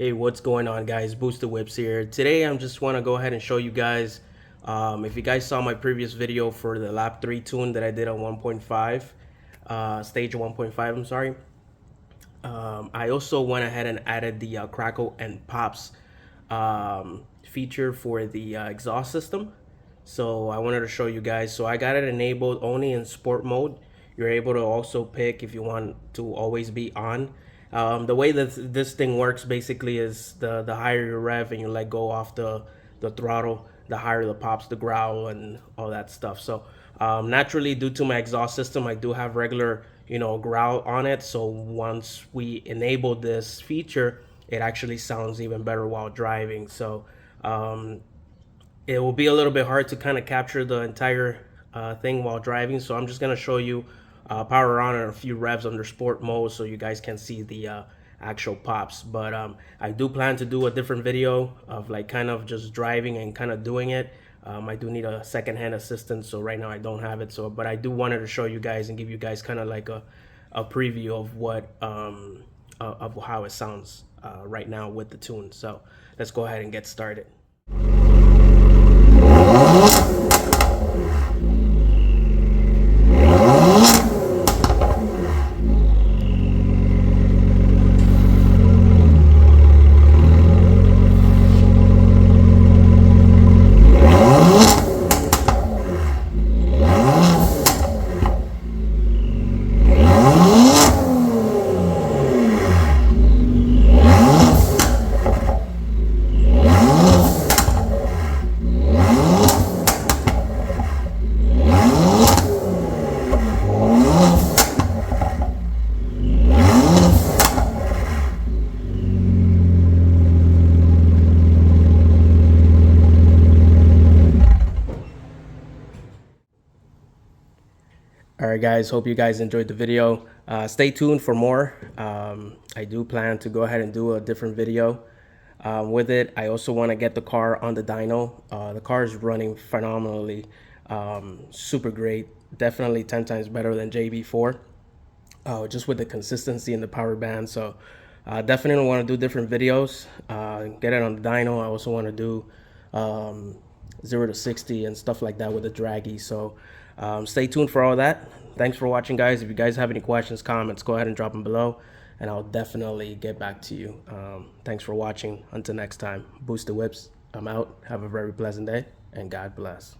Hey, what's going on, guys? Booster Whips here. Today I'm just want to go ahead and show you guys, if you guys saw my previous video for the LAP3 tune that I did on 1.5, stage 1.5, I'm sorry. I also went ahead and added the crackle and pops feature for the exhaust system. So I wanted to show you guys. So I got it enabled only in sport mode. You're able to also pick if you want to always be on. The way that this thing works basically is the higher you rev and you let go off the throttle, the higher the pops, the growl, and all that stuff. So naturally, due to my exhaust system, I do have regular, growl on it. So once we enable this feature, it actually sounds even better while driving. So it will be a little bit hard to kind of capture the entire thing while driving. So I'm just going to show you power on and a few revs under sport mode so you guys can see the actual pops. But I do plan to do a different video of like kind of just driving and kind of doing it. I do need a second-hand assistant, so right now I don't have it. So, but I do wanted to show you guys and give you guys kind of like a preview of what of how it sounds right now with the tune. So let's go ahead and get started. All right, guys, hope you guys enjoyed the video. Stay tuned for more. I do plan to go ahead and do a different video with it. I also want to get the car on the dyno. The car is running phenomenally, super great, definitely 10 times better than JB4, just with the consistency in the power band. So definitely want to do different videos, get it on the dyno. I also want to do 0 to 60 and stuff like that with the draggy. So stay tuned for all that. Thanks for watching, guys. If you guys have any questions, comments, go ahead and drop them below and I'll definitely get back to you. Thanks for watching. Until next time, Booster Whips, I'm out. Have a very pleasant day and God bless.